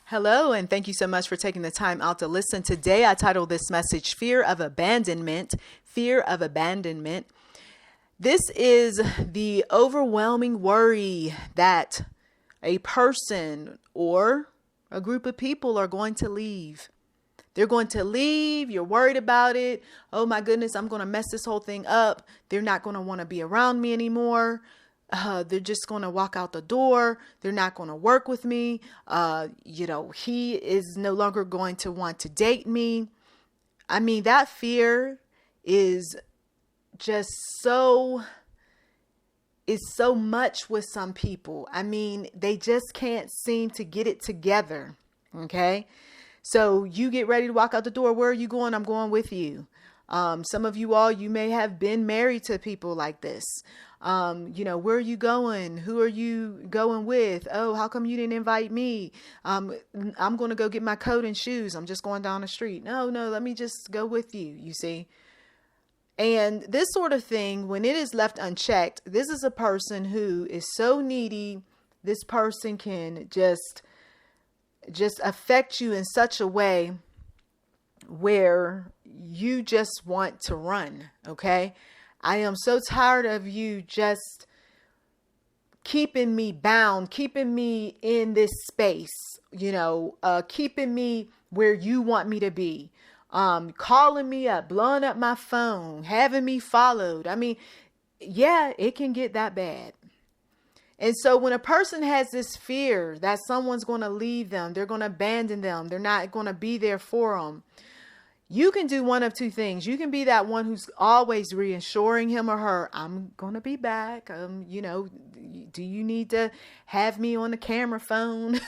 Hello, and thank you so much for taking the time out to listen. Today, I titled this message, Fear of Abandonment. Fear of Abandonment. This is the overwhelming worry that a person or a group of people are going to leave. They're going to leave. You're worried about it. Oh my goodness, I'm going to mess this whole thing up. They're not going to want to be around me anymore. They're just going to walk out the door. They're not going to work with me. He is no longer going to want to date me. I mean, that fear is just so much with some people. I mean, they just can't seem to get it together. Okay. So you get ready to walk out the door. Where are you going? I'm going with you. Some of you all, you may have been married to people like this. Where are you going? Who are you going with? Oh, how come you didn't invite me? I'm going to go get my coat and shoes. I'm just going down the street. No, let me just go with you. You see? And this sort of thing, when it is left unchecked, this is a person who is so needy. This person can just affect you in such a way where you just want to run. Okay. I am so tired of you just keeping me bound, keeping me in this space, keeping me where you want me to be, calling me up, blowing up my phone, having me followed. I mean, yeah, it can get that bad. And so when a person has this fear that someone's going to leave them, they're going to abandon them, they're not going to be there for them, you can do one of two things. You can be that one who's always reassuring him or her, I'm going to be back. Do you need to have me on the camera phone,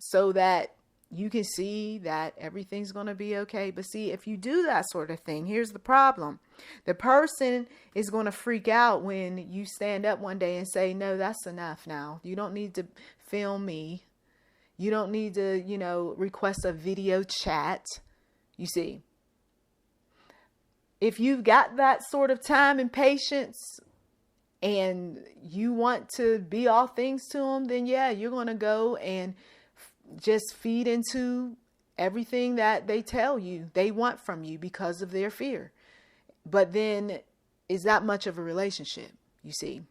so that you can see that everything's going to be okay. But see, if you do that sort of thing, here's the problem. The person is going to freak out when you stand up one day and say, no, that's enough now. You don't need to film me. You don't need to, request a video chat. You see, if you've got that sort of time and patience and you want to be all things to them, then yeah, you're going to go and just feed into everything that they tell you they want from you because of their fear. But then is that much of a relationship, you see?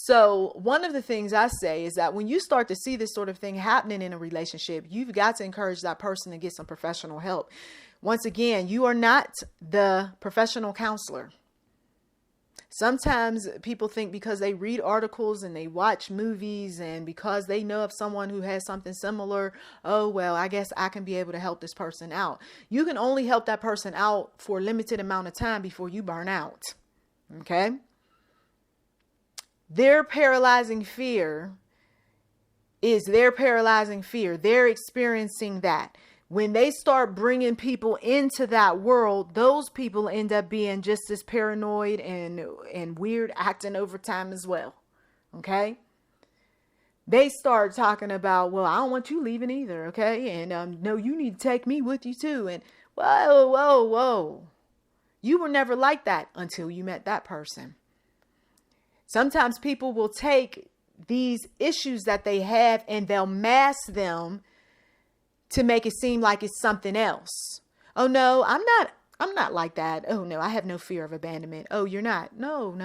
So one of the things I say is that when you start to see this sort of thing happening in a relationship, you've got to encourage that person to get some professional help. Once again, you are not the professional counselor. Sometimes people think because they read articles and they watch movies and because they know of someone who has something similar, oh, well, I guess I can be able to help this person out. You can only help that person out for a limited amount of time before you burn out. Okay? Their paralyzing fear is their paralyzing fear. They're experiencing that. When they start bringing people into that world, those people end up being just as paranoid and weird acting over time as well. Okay? They start talking about, well, I don't want you leaving either. Okay? And no, you need to take me with you too. And whoa. You were never like that until you met that person. Sometimes people will take these issues that they have and they'll mask them to make it seem like it's something else. Oh no, I'm not like that. Oh no, I have no fear of abandonment. Oh, you're not. No.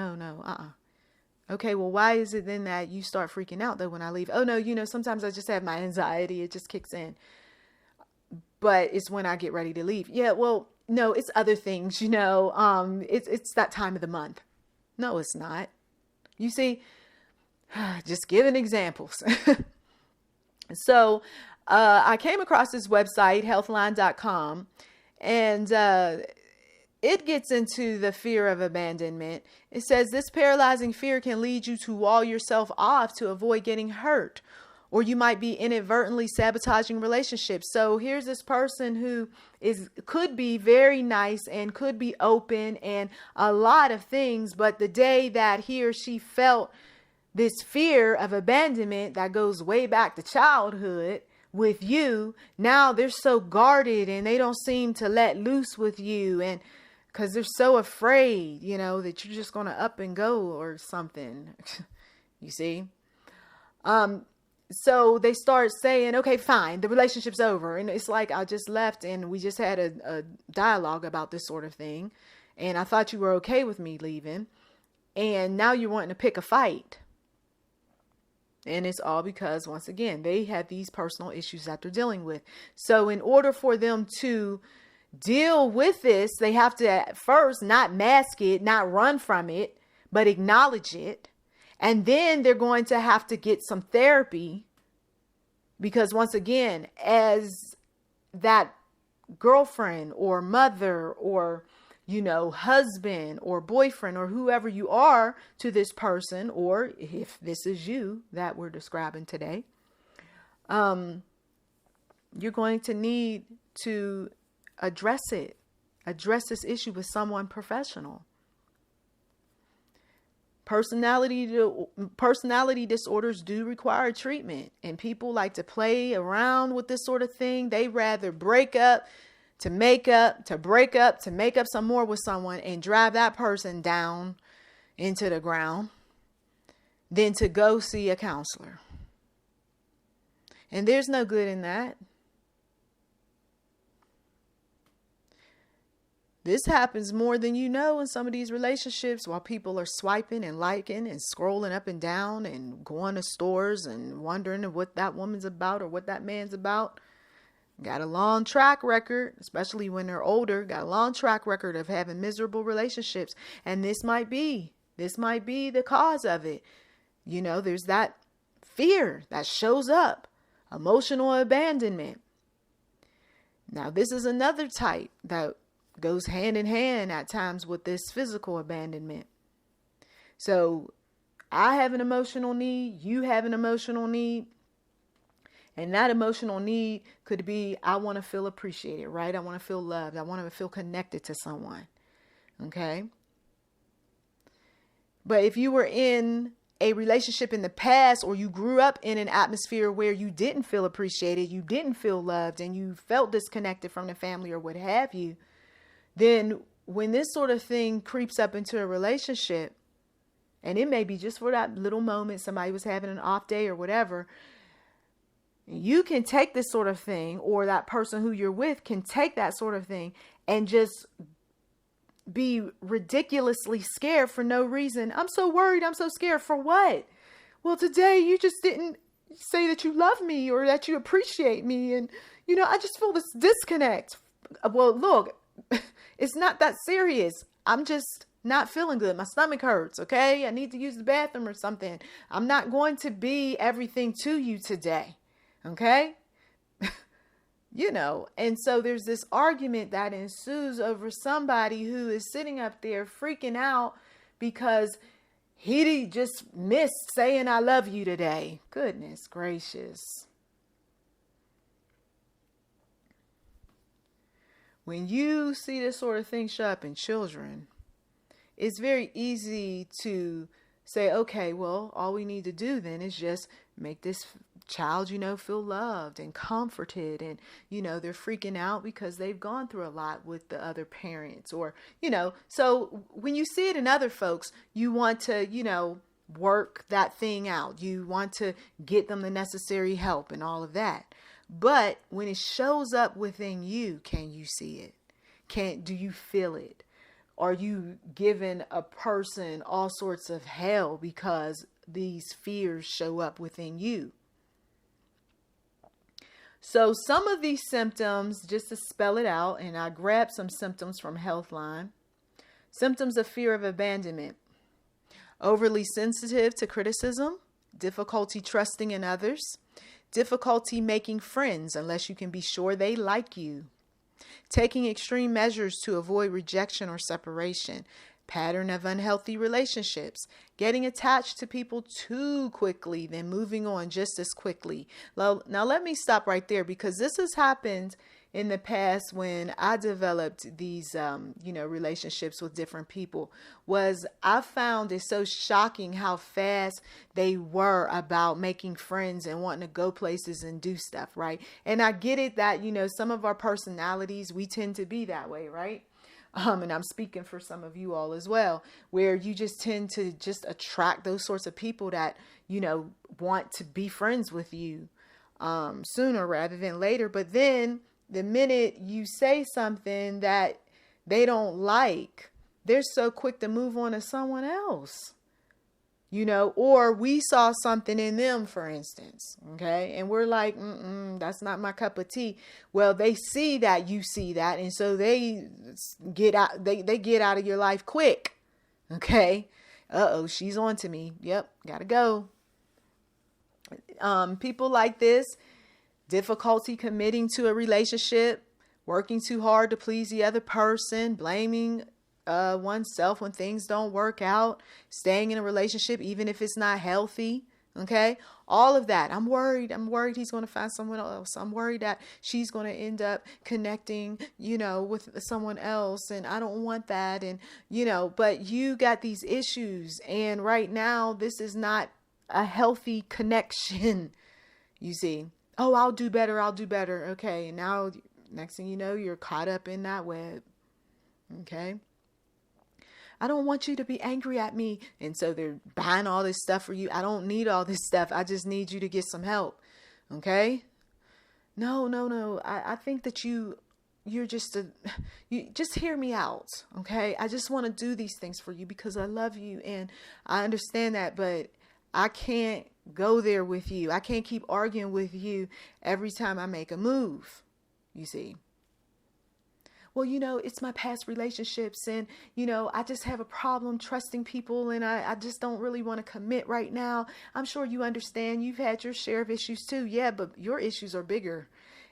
Okay, well, why is it then that you start freaking out though when I leave? Oh no, sometimes I just have my anxiety. It just kicks in. But it's when I get ready to leave. Yeah, well, no, it's other things, it's that time of the month. No, it's not. You see, just giving examples. So I came across this website, healthline.com, and it gets into the fear of abandonment. It says this paralyzing fear can lead you to wall yourself off to avoid getting hurt, or you might be inadvertently sabotaging relationships. So here's this person who could be very nice and could be open and a lot of things, but the day that he or she felt this fear of abandonment that goes way back to childhood with you, now they're so guarded and they don't seem to let loose with you, and because they're so afraid, that you're just going to up and go or something. You see? So they start saying, okay, fine, the relationship's over. And it's like, I just left and we just had a dialogue about this sort of thing. And I thought you were okay with me leaving. And now you're wanting to pick a fight. And it's all because, once again, they have these personal issues that they're dealing with. So in order for them to deal with this, they have to at first not mask it, not run from it, but acknowledge it. And then they're going to have to get some therapy because, once again, as that girlfriend or mother or, husband or boyfriend or whoever you are to this person, or if this is you that we're describing today, you're going to need to address this issue with someone professional. Personality disorders do require treatment, and people like to play around with this sort of thing. They rather break up to make up, to break up to make up some more with someone and drive that person down into the ground than to go see a counselor. And there's no good in that. This happens more than you know in some of these relationships while people are swiping and liking and scrolling up and down and going to stores and wondering what that woman's about or what that man's about. Got a long track record, especially when they're older, got a long track record of having miserable relationships. And this might be the cause of it. There's that fear that shows up, emotional abandonment. Now, this is another type that goes hand in hand at times with this physical abandonment. So I have an emotional need, you have an emotional need, and that emotional need could be, I want to feel appreciated, right? I want to feel loved. I want to feel connected to someone. Okay. But if you were in a relationship in the past, or you grew up in an atmosphere where you didn't feel appreciated, you didn't feel loved, and you felt disconnected from the family or what have you, then when this sort of thing creeps up into a relationship, and it may be just for that little moment, somebody was having an off day or whatever, you can take this sort of thing, or that person who you're with can take that sort of thing and just be ridiculously scared for no reason. I'm so worried. I'm so scared for what? Well, today you just didn't say that you love me or that you appreciate me. And, I just feel this disconnect. Well, look, it's not that serious. I'm just not feeling good. My stomach hurts. Okay. I need to use the bathroom or something. I'm not going to be everything to you today. Okay. And so there's this argument that ensues over somebody who is sitting up there freaking out because he just missed saying I love you today. Goodness gracious. When you see this sort of thing show up in children, it's very easy to say, okay, well, all we need to do then is just make this child, feel loved and comforted. And, they're freaking out because they've gone through a lot with the other parents or, so when you see it in other folks, you want to, work that thing out. You want to get them the necessary help and all of that. But when it shows up within you, can you see it? Do you feel it? Are you giving a person all sorts of hell because these fears show up within you? So some of these symptoms, just to spell it out, and I grabbed some symptoms from Healthline. Symptoms of fear of abandonment: overly sensitive to criticism, difficulty trusting in others, difficulty making friends unless you can be sure they like you, taking extreme measures to avoid rejection or separation, pattern of unhealthy relationships, getting attached to people too quickly, then moving on just as quickly. Now let me stop right there, because this has happened in the past when I developed these, relationships with different people. Was I found it so shocking how fast they were about making friends and wanting to go places and do stuff, right? And I get it that, some of our personalities, we tend to be that way, right? And I'm speaking for some of you all as well, where you just tend to just attract those sorts of people that, want to be friends with you sooner rather than later. But then the minute you say something that they don't like, they're so quick to move on to someone else. Or we saw something in them, for instance, okay, and we're like, that's not my cup of tea. Well, they see that you see that, and so they get out. They get out of your life quick, okay. She's on to me. Yep, gotta go. People like this, difficulty committing to a relationship, working too hard to please the other person, blaming oneself when things don't work out, staying in a relationship even if it's not healthy. Okay, all of that. I'm worried he's going to find someone else. I'm worried that she's going to end up connecting, with someone else, and I don't want that. And but you got these issues, and right now this is not a healthy connection. You see, I'll do better. Okay, and now next thing you know, you're caught up in that web. Okay. I don't want you to be angry at me. And so they're buying all this stuff for you. I don't need all this stuff. I just need you to get some help. Okay. No. I think that you're just you just hear me out. Okay. I just want to do these things for you because I love you. And I understand that, but I can't go there with you. I can't keep arguing with you every time I make a move. You see. Well, it's my past relationships, and, I just have a problem trusting people, and I just don't really want to commit right now. I'm sure you understand. You've had your share of issues too. Yeah, but your issues are bigger.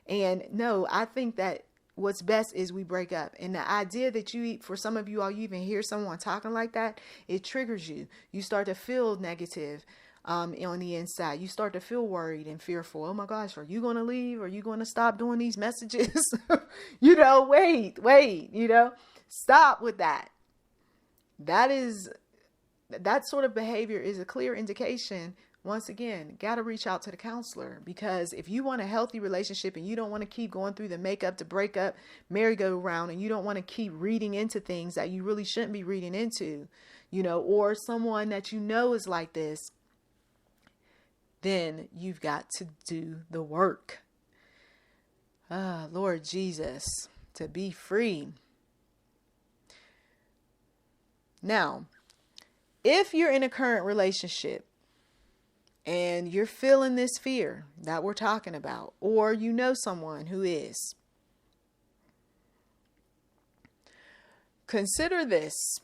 And no, I think that what's best is we break up. And the idea that for some of you all, you even hear someone talking like that, it triggers you. You start to feel negative. On the inside, you start to feel worried and fearful. Oh my gosh, are you going to leave? Are you going to stop doing these messages? Wait, stop with that. That sort of behavior is a clear indication. Once again, got to reach out to the counselor, because if you want a healthy relationship and you don't want to keep going through the makeup to break up merry-go-round, and you don't want to keep reading into things that you really shouldn't be reading into, or someone that is like this, then you've got to do the work. Lord Jesus, to be free. Now, if you're in a current relationship and you're feeling this fear that we're talking about, or someone who is, consider this.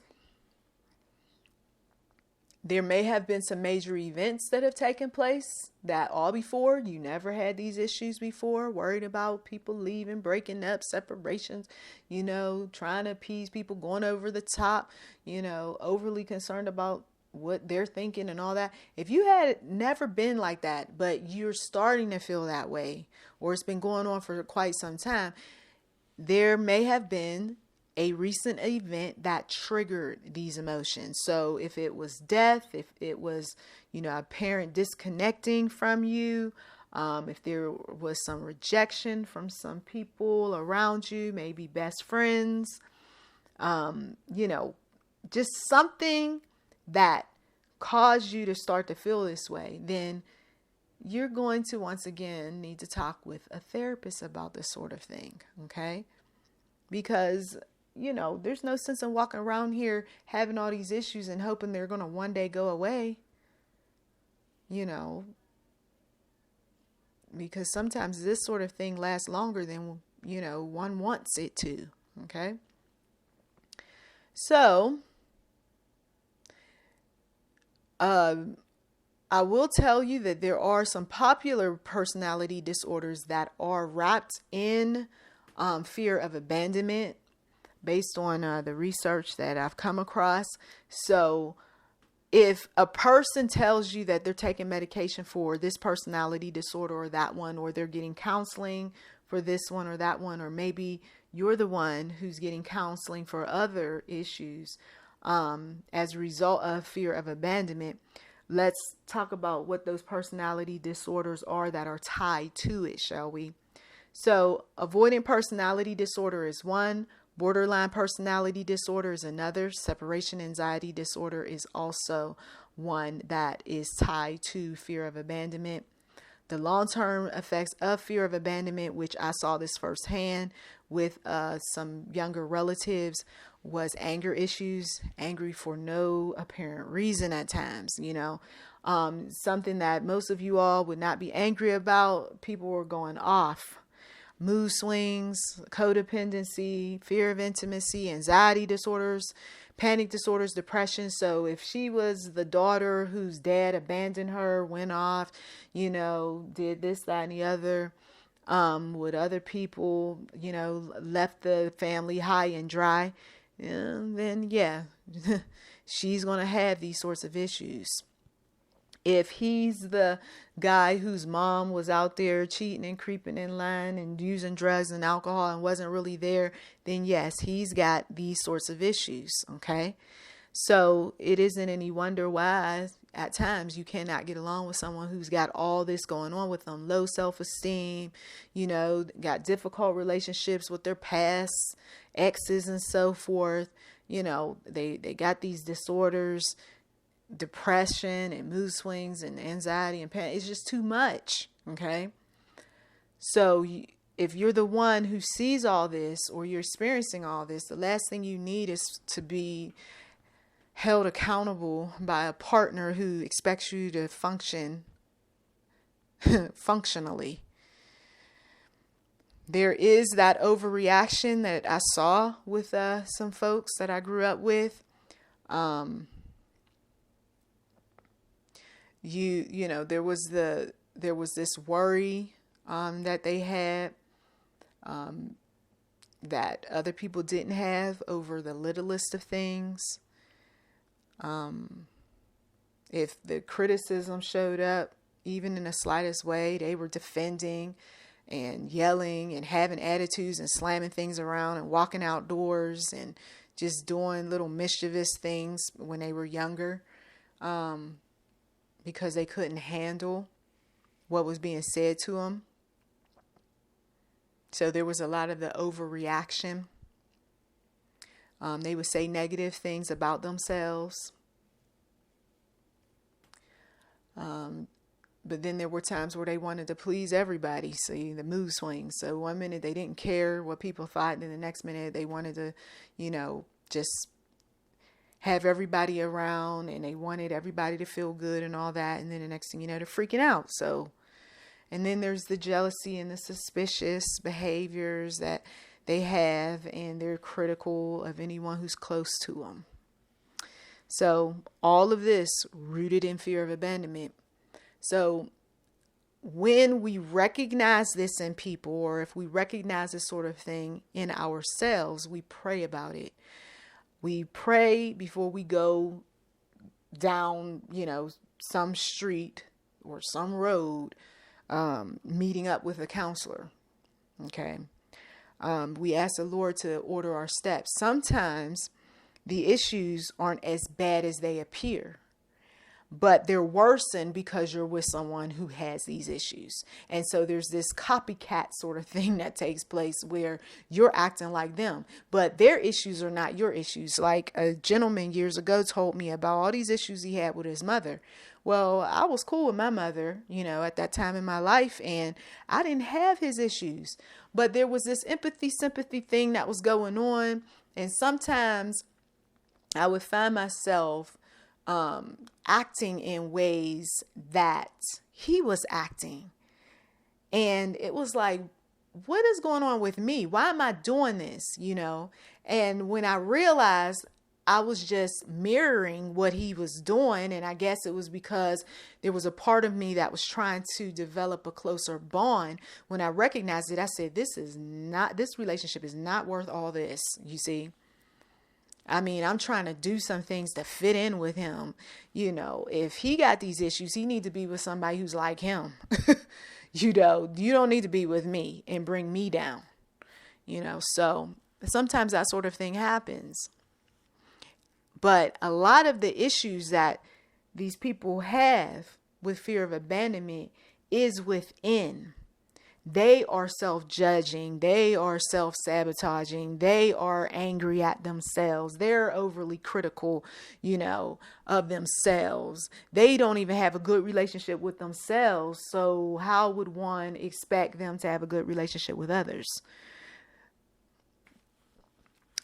There may have been some major events that have taken place that all before you never had these issues before, worried about people leaving, breaking up, separations, trying to appease people, going over the top, overly concerned about what they're thinking and all that. If you had never been like that, but you're starting to feel that way, or it's been going on for quite some time, there may have been a recent event that triggered these emotions. So if it was death, if it was, a parent disconnecting from you, if there was some rejection from some people around you, maybe best friends, just something that caused you to start to feel this way, then you're going to once again need to talk with a therapist about this sort of thing. Okay. Because there's no sense in walking around here having all these issues and hoping they're going to one day go away, because sometimes this sort of thing lasts longer than, one wants it to. Okay. So, I will tell you that there are some popular personality disorders that are wrapped in fear of abandonment, based on the research that I've come across. So if a person tells you that they're taking medication for this personality disorder or that one, or they're getting counseling for this one or that one, or maybe you're the one who's getting counseling for other issues as a result of fear of abandonment, let's talk about what those personality disorders are that are tied to it, shall we? So avoidant personality disorder is one. Borderline personality disorder is another. Separation anxiety disorder is also one that is tied to fear of abandonment. The long-term effects of fear of abandonment, which I saw this firsthand with some younger relatives, was anger issues, angry for no apparent reason at times, something that most of you all would not be angry about. People were going off. Mood swings, codependency, fear of intimacy, anxiety disorders, panic disorders, depression. So if she was the daughter whose dad abandoned her, went off, did this, that, and the other, with other people, left the family high and dry, then yeah, she's going to have these sorts of issues. If he's the guy whose mom was out there cheating and creeping in line and using drugs and alcohol and wasn't really there, then yes, he's got these sorts of issues. Okay. So it isn't any wonder why at times you cannot get along with someone who's got all this going on with them. Low self-esteem, got difficult relationships with their past exes and so forth. They got these disorders, depression and mood swings and anxiety and panic. It's just too much. Okay. So if you're the one who sees all this or you're experiencing all this, the last thing you need is to be held accountable by a partner who expects you to function functionally. There is that overreaction that I saw with some folks that I grew up with. There was this worry that they had that other people didn't have over the littlest of things. If the criticism showed up, even in the slightest way, they were defending and yelling and having attitudes and slamming things around and walking outdoors and just doing little mischievous things when they were younger. Because they couldn't handle what was being said to them. So there was a lot of the overreaction. They would say negative things about themselves. But then there were times where they wanted to please everybody. See, the mood swings. So one minute they didn't care what people thought, and then the next minute they wanted to, just have everybody around, and they wanted everybody to feel good and all that. And then the next thing you know, they're freaking out. So, and then there's the jealousy and the suspicious behaviors that they have, and they're critical of anyone who's close to them. So all of this rooted in fear of abandonment. So when we recognize this in people, or if we recognize this sort of thing in ourselves, we pray about it. We pray before we go down, some street or some road, meeting up with a counselor. Okay. We ask the Lord to order our steps. Sometimes the issues aren't as bad as they appear, but they're worsened because you're with someone who has these issues. And so there's this copycat sort of thing that takes place where you're acting like them, but their issues are not your issues. Like a gentleman years ago told me about all these issues he had with his mother. Well, I was cool with my mother, at that time in my life, and I didn't have his issues, but there was this empathy, sympathy thing that was going on. And sometimes I would find myself acting in ways that he was acting. And it was like, what is going on with me? Why am I doing this? And when I realized I was just mirroring what he was doing, and I guess it was because there was a part of me that was trying to develop a closer bond. When I recognized it, I said, this relationship is not worth all this, you see. I mean, I'm trying to do some things to fit in with him. If he got these issues, he needs to be with somebody who's like him. You don't need to be with me and bring me down. So sometimes that sort of thing happens. But a lot of the issues that these people have with fear of abandonment is within, they are self-judging, they are self-sabotaging, they are angry at themselves, they're overly critical, of themselves. They don't even have a good relationship with themselves. So how would one expect them to have a good relationship with others?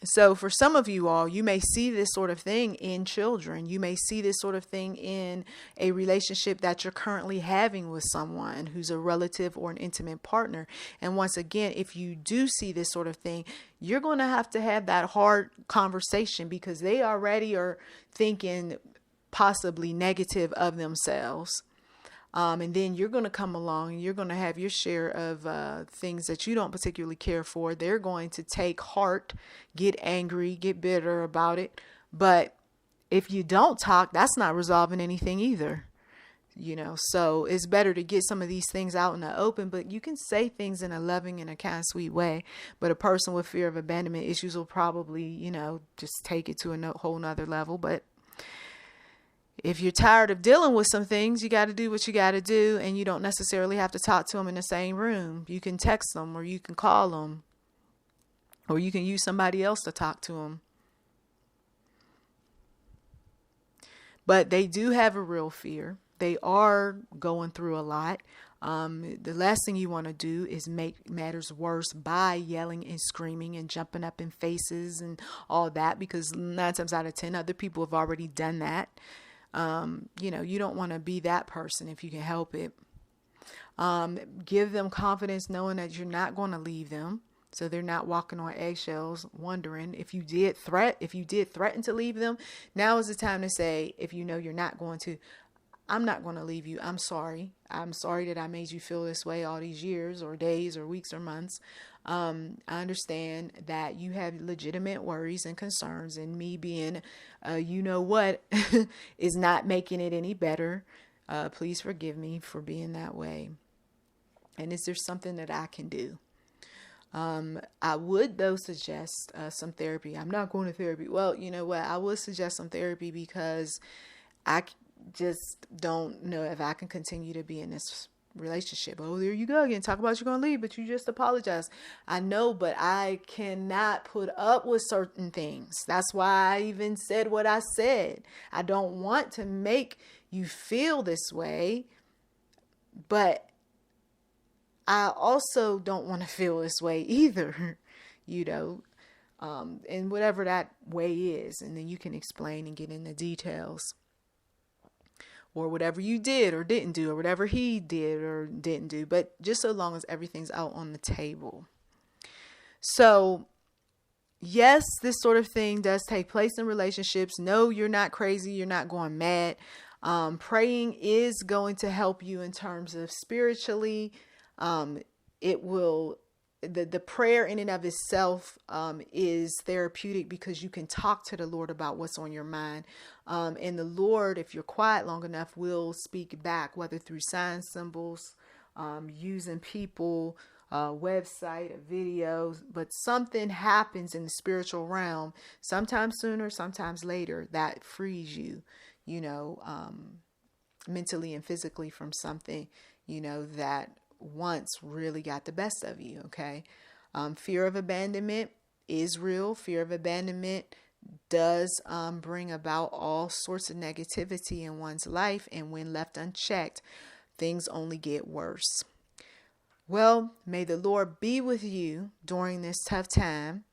So for some of you all, you may see this sort of thing in children. You may see this sort of thing in a relationship that you're currently having with someone who's a relative or an intimate partner. And once again, if you do see this sort of thing, you're going to have that hard conversation, because they already are thinking possibly negative of themselves. And then you're going to come along and you're going to have your share of things that you don't particularly care for. They're going to take heart, get angry, get bitter about it. But if you don't talk, that's not resolving anything either. So it's better to get some of these things out in the open, but you can say things in a loving and a kind of sweet way. But a person with fear of abandonment issues will probably, just take it to a whole nother level. But if you're tired of dealing with some things, you got to do what you got to do. And you don't necessarily have to talk to them in the same room. You can text them, or you can call them, or you can use somebody else to talk to them. But they do have a real fear. They are going through a lot. The last thing you want to do is make matters worse by yelling and screaming and jumping up in faces and all that, because 9 times out of 10, other people have already done that. You don't want to be that person if you can help it. Give them confidence knowing that you're not going to leave them, so they're not walking on eggshells wondering if you did threaten to leave them. Now is the time to say, if you're not going to, I'm not going to leave you. I'm sorry. I'm sorry that I made you feel this way all these years or days or weeks or months. I understand that you have legitimate worries and concerns, and me being, is not making it any better. Please forgive me for being that way. And is there something that I can do? I would, though, suggest some therapy. I'm not going to therapy. Well, you know what? I would suggest some therapy, because I just don't know if I can continue to be in this relationship. Oh, there you go again. Talk about you're going to leave, but you just apologize. I know, but I cannot put up with certain things. That's why I even said what I said. I don't want to make you feel this way, but I also don't want to feel this way either, and whatever that way is. And then you can explain and get into details. Or whatever you did or didn't do, or whatever he did or didn't do, but just so long as everything's out on the table. So, yes, this sort of thing does take place in relationships. No, you're not crazy. You're not going mad. Praying is going to help you in terms of spiritually. It will. The prayer in and of itself is therapeutic, because you can talk to the Lord about what's on your mind. And the Lord, if you're quiet long enough, will speak back, whether through signs, symbols, using people, website, videos. But something happens in the spiritual realm, sometimes sooner, sometimes later, that frees you, mentally and physically from something, that once really got the best of you. Okay. Fear of abandonment is real. Fear of abandonment does bring about all sorts of negativity in one's life. And when left unchecked, things only get worse. Well, may the Lord be with you during this tough time.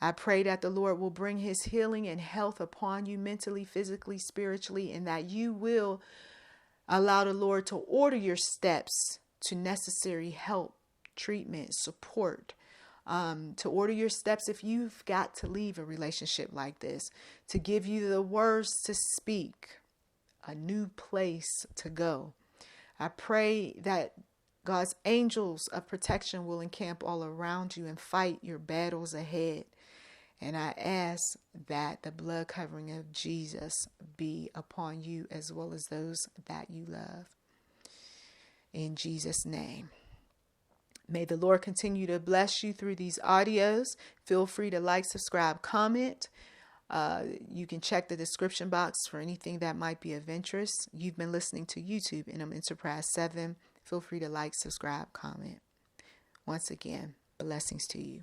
I pray that the Lord will bring his healing and health upon you mentally, physically, spiritually, and that you will allow the Lord to order your steps to necessary help, treatment, support, to order your steps if you've got to leave a relationship like this, to give you the words to speak, a new place to go. I pray that God's angels of protection will encamp all around you and fight your battles ahead. And I ask that the blood covering of Jesus be upon you as well as those that you love. In Jesus' name. May the Lord continue to bless you through these audios. Feel free to like, subscribe, comment. You can check the description box for anything that might be of interest. You've been listening to YouTube, and I'm Enterprise 7. Feel free to like, subscribe, comment. Once again, blessings to you.